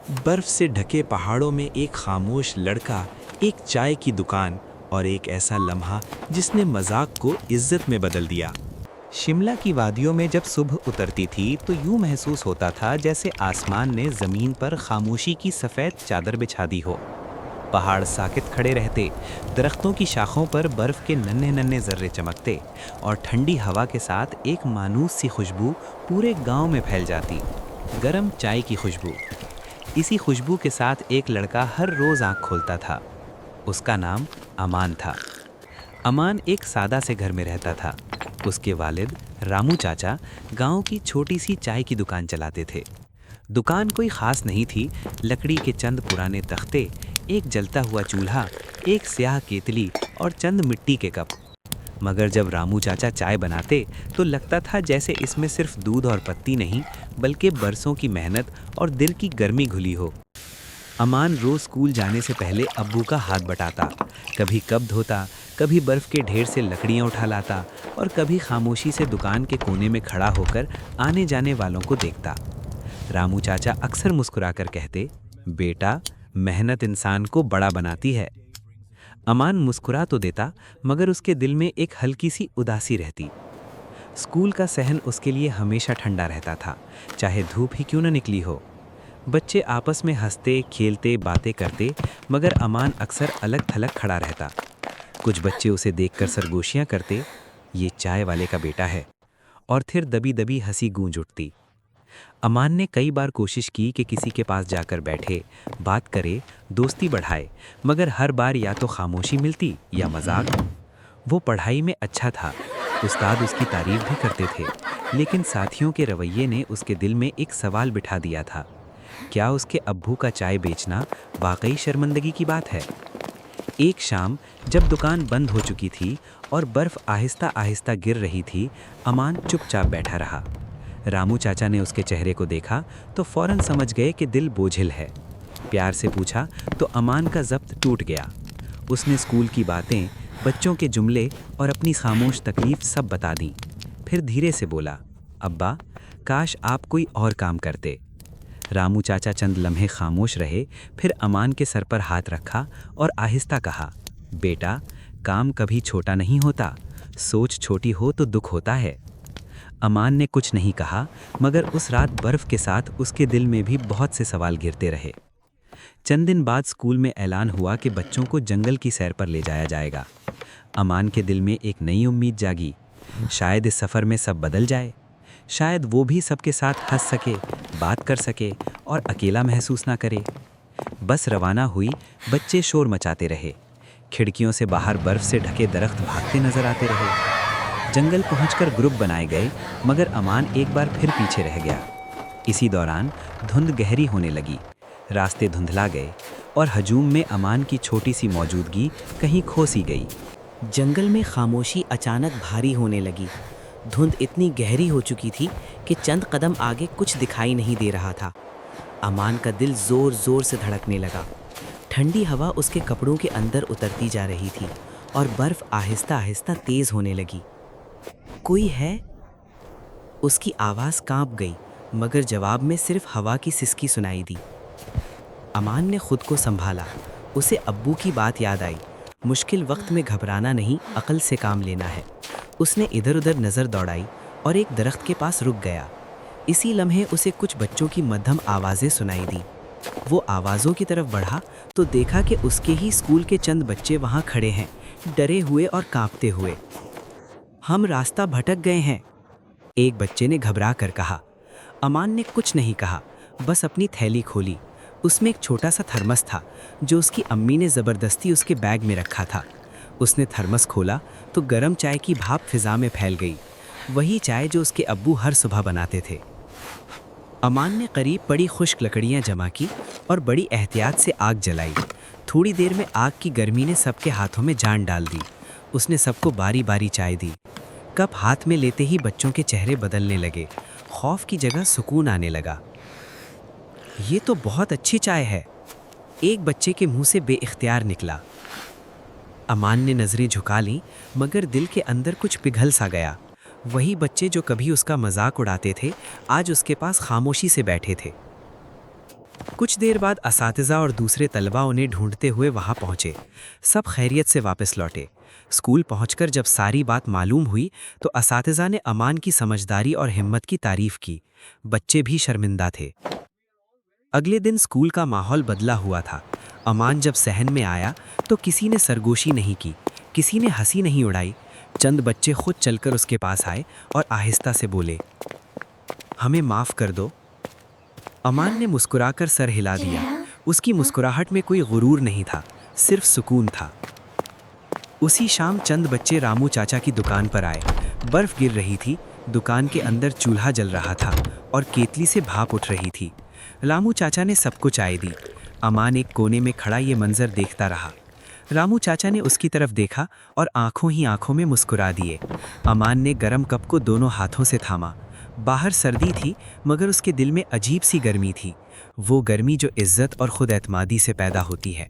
बर्फ से ढके पहाड़ों में एक खामोश लड़का, एक चाय की दुकान और एक ऐसा लम्हा जिसने मजाक को इज्जत में बदल दिया। शिमला की वादियों में जब सुबह उतरती थी तो यूं महसूस होता था जैसे आसमान ने ज़मीन पर खामोशी की सफ़ेद चादर बिछा दी हो। पहाड़ साकित खड़े रहते, दरख्तों की शाखों पर बर्फ़ के नन्हे नन्हे ज़र्रे चमकते और ठंडी हवा के साथ एक मानूस सी खुशबू पूरे गांव में फैल जाती, गरम चाय की खुशबू। इसी खुशबू के साथ एक लड़का हर रोज़ आँख खोलता था। उसका नाम अमान था। अमान एक सादा से घर में रहता था। उसके वालिद रामू चाचा गांव की छोटी सी चाय की दुकान चलाते थे। दुकान कोई ख़ास नहीं थी, लकड़ी के चंद पुराने तख्ते, एक जलता हुआ चूल्हा, एक स्याह केतली और चंद मिट्टी के कप। मगर जब रामू चाचा चाय बनाते तो लगता था जैसे इसमें सिर्फ दूध और पत्ती नहीं, बल्कि बरसों की मेहनत और दिल की गर्मी घुली हो। अमान रोज़ स्कूल जाने से पहले अब्बू का हाथ बटाता, कभी कप धोता, कभी बर्फ़ के ढेर से लकड़ियाँ उठा लाता और कभी खामोशी से दुकान के कोने में खड़ा होकर आने जाने वालों को देखता। रामू चाचा अक्सर मुस्कुराकर कहते, बेटा, मेहनत इंसान को बड़ा बनाती है। अमान मुस्कुरा तो देता, मगर उसके दिल में एक हल्की सी उदासी रहती। स्कूल का सहन उसके लिए हमेशा ठंडा रहता था, चाहे धूप ही क्यों न निकली हो। बच्चे आपस में हंसते खेलते बातें करते, मगर अमान अक्सर अलग थलग खड़ा रहता। कुछ बच्चे उसे देखकर सरगोशियां करते, ये चाय वाले का बेटा है, और फिर दबी दबी हंसी गूंज उठती। अमान ने कई बार कोशिश की कि किसी के पास जाकर बैठे, बात करे, दोस्ती बढ़ाए, मगर हर बार या तो खामोशी मिलती या मजाक। वो पढ़ाई में अच्छा था, उस्ताद उसकी तारीफ भी करते थे, लेकिन साथियों के रवैये ने उसके दिल में एक सवाल बिठा दिया था, क्या उसके अब्बू का चाय बेचना वाकई शर्मिंदगी की बात है? एक शाम जब दुकान बंद हो चुकी थी और बर्फ़ आहिस्ता आहिस्ता गिर रही थी, अमान चुपचाप बैठा रहा। रामू चाचा ने उसके चेहरे को देखा तो फौरन समझ गए कि दिल बोझिल है। प्यार से पूछा तो अमान का ज़ब्त टूट गया। उसने स्कूल की बातें, बच्चों के जुमले और अपनी खामोश तकलीफ़ सब बता दी। फिर धीरे से बोला, अब्बा, काश आप कोई और काम करते। रामू चाचा चंद लम्हे खामोश रहे, फिर अमान के सर पर हाथ रखा और आहिस्ता कहा, बेटा, काम कभी छोटा नहीं होता, सोच छोटी हो तो दुख होता है। अमान ने कुछ नहीं कहा, मगर उस रात बर्फ़ के साथ उसके दिल में भी बहुत से सवाल घिरते रहे। चंद दिन बाद स्कूल में ऐलान हुआ कि बच्चों को जंगल की सैर पर ले जाया जाएगा। अमान के दिल में एक नई उम्मीद जागी, शायद इस सफ़र में सब बदल जाए, शायद वो भी सबके साथ हंस सके, बात कर सके और अकेला महसूस ना करे। बस रवाना हुई, बच्चे शोर मचाते रहे, खिड़कियों से बाहर बर्फ़ से ढके दरख्त भागते नजर आते रहे। जंगल पहुंचकर ग्रुप बनाए गए, मगर अमान एक बार फिर पीछे रह गया। इसी दौरान धुंध गहरी होने लगी, रास्ते धुंधला गए और हजूम में अमान की छोटी सी मौजूदगी कहीं खो सी गई। जंगल में खामोशी अचानक भारी होने लगी। धुंध इतनी गहरी हो चुकी थी कि चंद कदम आगे कुछ दिखाई नहीं दे रहा था। अमान का दिल ज़ोर ज़ोर से धड़कने लगा। ठंडी हवा उसके कपड़ों के अंदर उतरती जा रही थी और बर्फ़ आहिस्ता आहिस्ता तेज़ होने लगी। कोई है? उसकी आवाज़ कांप गई, मगर जवाब में सिर्फ हवा की सिसकी सुनाई दी। अमान ने खुद को संभाला। उसे अब्बू की बात याद आई, मुश्किल वक्त में घबराना नहीं, अक्ल से काम लेना है। उसने इधर उधर नज़र दौड़ाई और एक दरख्त के पास रुक गया। इसी लम्हे उसे कुछ बच्चों की मध्यम आवाज़ें सुनाई दी। वो आवाज़ों की तरफ बढ़ा तो देखा कि उसके ही स्कूल के चंद बच्चे वहाँ खड़े हैं, डरे हुए और कांपते हुए। हम रास्ता भटक गए हैं, एक बच्चे ने घबरा कर कहा। अमान ने कुछ नहीं कहा, बस अपनी थैली खोली। उसमें एक छोटा सा थर्मस था जो उसकी अम्मी ने ज़बरदस्ती उसके बैग में रखा था। उसने थर्मस खोला तो गर्म चाय की भाप फिज़ा में फैल गई, वही चाय जो उसके अब्बू हर सुबह बनाते थे। अमान ने करीब पड़ी खुश्क लकड़ियाँ जमा की और बड़ी एहतियात से आग जलाई। थोड़ी देर में आग की गर्मी ने सबके हाथों में जान डाल दी। उसने सबको बारी बारी चाय दी। कप हाथ में लेते ही बच्चों के चेहरे बदलने लगे, खौफ की जगह सुकून आने लगा। ये तो बहुत अच्छी चाय है, एक बच्चे के मुंह से बेइख्तियार निकला। अमान ने नज़रें झुका लीं, मगर दिल के अंदर कुछ पिघल सा गया। वही बच्चे जो कभी उसका मजाक उड़ाते थे, आज उसके पास खामोशी से बैठे थे। कुछ देर बाद असातिज़ा और दूसरे तलबा उन्हें ढूंढते हुए वहां पहुंचे। सब खैरियत से वापस लौटे। स्कूल पहुंचकर जब सारी बात मालूम हुई तो असातिज़ा ने अमान की समझदारी और हिम्मत की तारीफ की। बच्चे भी शर्मिंदा थे। अगले दिन स्कूल का माहौल बदला हुआ था। अमान जब सहन में आया तो किसी ने सरगोशी नहीं की, किसी ने हंसी नहीं उड़ाई। चंद बच्चे खुद चलकर उसके पास आए और आहिस्ता से बोले, हमें माफ़ कर दो। अमान ने मुस्कुराकर सर हिला दिया। उसकी मुस्कुराहट में कोई गुरूर नहीं था, सिर्फ सुकून था। उसी शाम चंद बच्चे रामू चाचा की दुकान पर आए। बर्फ गिर रही थी, दुकान के अंदर चूल्हा जल रहा था और केतली से भाप उठ रही थी। रामू चाचा ने सबको चाय दी। अमान एक कोने में खड़ा ये मंजर देखता रहा। रामू चाचा ने उसकी तरफ देखा और आंखों ही आंखों में मुस्कुरा दिए। अमान ने गरम कप को दोनों हाथों से थामा। बाहर सर्दी थी मगर उसके दिल में अजीब सी गर्मी थी, वो गर्मी जो इज्जत और खुद एतमादी से पैदा होती है।